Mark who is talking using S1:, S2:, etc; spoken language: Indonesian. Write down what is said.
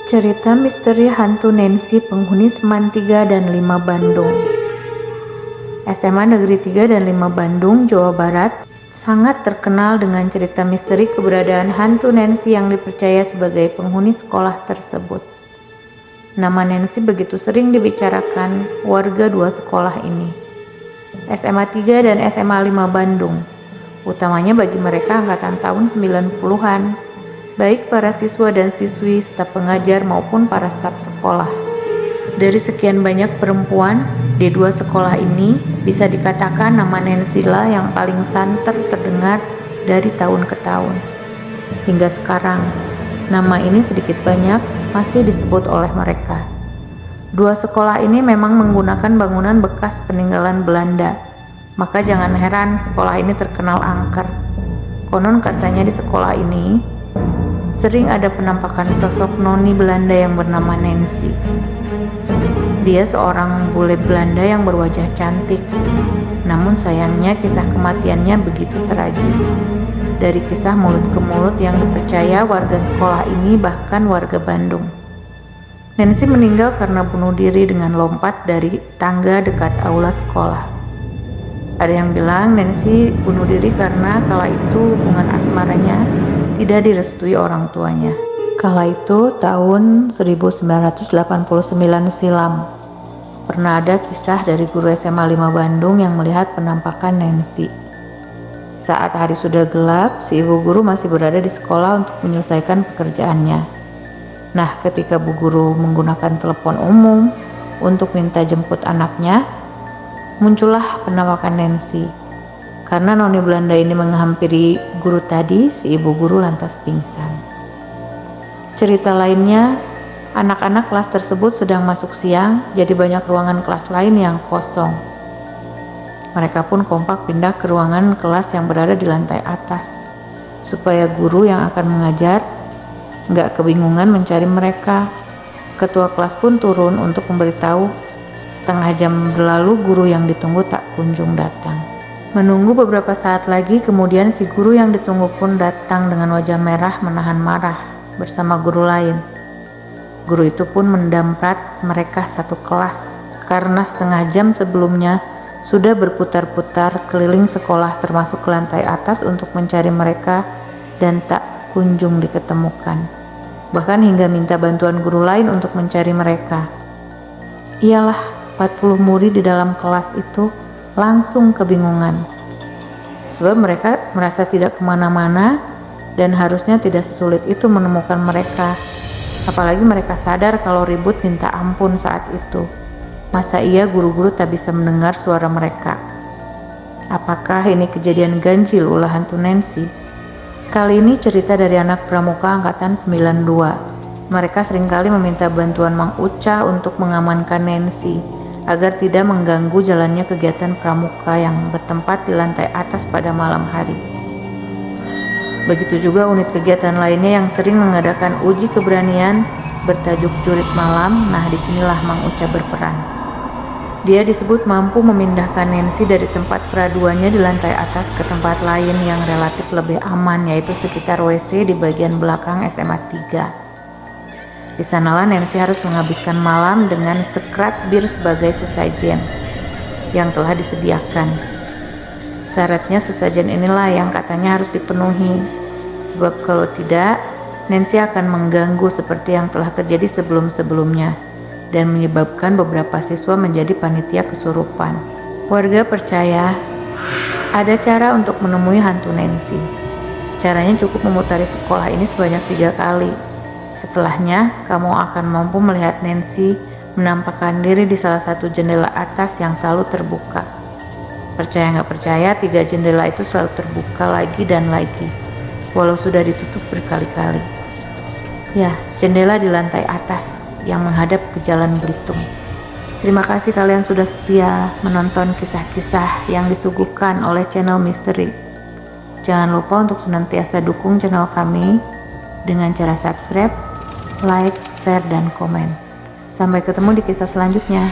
S1: Cerita misteri hantu Nancy penghuni Seman 3 dan 5 Bandung. SMA Negeri 3 dan 5 Bandung, Jawa Barat sangat terkenal dengan cerita misteri keberadaan hantu Nancy yang dipercaya sebagai penghuni sekolah tersebut. Nama Nancy begitu sering dibicarakan warga dua sekolah ini, SMA 3 dan SMA 5 Bandung, utamanya bagi mereka angkatan tahun 90-an. Baik para siswa dan siswi, staf pengajar maupun para staf sekolah. Dari sekian banyak perempuan di dua sekolah ini, bisa dikatakan nama Nancy lah yang paling santer terdengar dari tahun ke tahun. Hingga sekarang, nama ini sedikit banyak masih disebut oleh mereka. Dua sekolah ini memang menggunakan bangunan bekas peninggalan Belanda, maka jangan heran sekolah ini terkenal angker. Konon katanya di sekolah ini sering ada penampakan sosok noni Belanda yang bernama Nancy. Dia seorang bule Belanda yang berwajah cantik. Namun sayangnya kisah kematiannya begitu tragis. Dari kisah mulut ke mulut yang dipercaya warga sekolah ini bahkan warga Bandung. Nancy meninggal karena bunuh diri dengan lompat dari tangga dekat aula sekolah. Ada yang bilang Nancy bunuh diri karena kala itu hubungan asmaranya tidak direstui orang tuanya. Kala itu tahun 1989 silam, pernah ada kisah dari guru SMA 5 Bandung yang melihat penampakan Nancy. Saat hari sudah gelap, si ibu guru masih berada di sekolah untuk menyelesaikan pekerjaannya. Nah, ketika bu guru menggunakan telepon umum untuk minta jemput anaknya, muncullah penampakan Nancy. Karena noni Belanda ini menghampiri guru tadi, si ibu guru lantas pingsan. Cerita lainnya, anak-anak kelas tersebut sedang masuk siang, jadi banyak ruangan kelas lain yang kosong. Mereka pun kompak pindah ke ruangan kelas yang berada di lantai atas, supaya guru yang akan mengajar nggak kebingungan mencari mereka. Ketua kelas pun turun untuk memberitahu. Setengah jam berlalu, guru yang ditunggu tak kunjung datang. Menunggu beberapa saat lagi, kemudian si guru yang ditunggu pun datang dengan wajah merah menahan marah bersama guru lain. Guru itu pun mendamprat mereka satu kelas karena setengah jam sebelumnya sudah berputar-putar keliling sekolah termasuk ke lantai atas untuk mencari mereka dan tak kunjung diketemukan. Bahkan hingga minta bantuan guru lain untuk mencari mereka. Iyalah, 40 murid di dalam kelas itu langsung kebingungan, sebab mereka merasa tidak kemana-mana dan harusnya tidak sesulit itu menemukan mereka. Apalagi mereka sadar kalau ribut minta ampun saat itu. Masa iya guru-guru tak bisa mendengar suara mereka? Apakah ini kejadian ganjil ulah hantu Nancy? Kali ini cerita dari anak pramuka angkatan 92. Mereka seringkali meminta bantuan Mang Uca untuk mengamankan Nancy agar tidak mengganggu jalannya kegiatan pramuka yang bertempat di lantai atas pada malam hari. Begitu juga unit kegiatan lainnya yang sering mengadakan uji keberanian bertajuk Jurit Malam. Nah, disinilah Mang Uca berperan. Dia disebut mampu memindahkan Nancy dari tempat peraduannya di lantai atas ke tempat lain yang relatif lebih aman, yaitu sekitar WC di bagian belakang SMA 3. Di sanalah Nancy harus menghabiskan malam dengan sekrat bir sebagai sesajen yang telah disediakan. Syaratnya sesajen inilah yang katanya harus dipenuhi, sebab kalau tidak, Nancy akan mengganggu seperti yang telah terjadi sebelum-sebelumnya dan menyebabkan beberapa siswa menjadi panitia kesurupan. Warga percaya ada cara untuk menemui hantu Nancy. Caranya cukup memutari sekolah ini sebanyak 3 kali. Setelahnya, kamu akan mampu melihat Nancy menampakkan diri di salah satu jendela atas yang selalu terbuka. Percaya nggak percaya, 3 jendela itu selalu terbuka lagi dan lagi, walau sudah ditutup berkali-kali. Ya, jendela di lantai atas yang menghadap ke Jalan Belitung. Terima kasih kalian sudah setia menonton kisah-kisah yang disuguhkan oleh channel Misteri. Jangan lupa untuk senantiasa dukung channel kami dengan cara subscribe, like, share, dan komen. Sampai ketemu di kisah selanjutnya.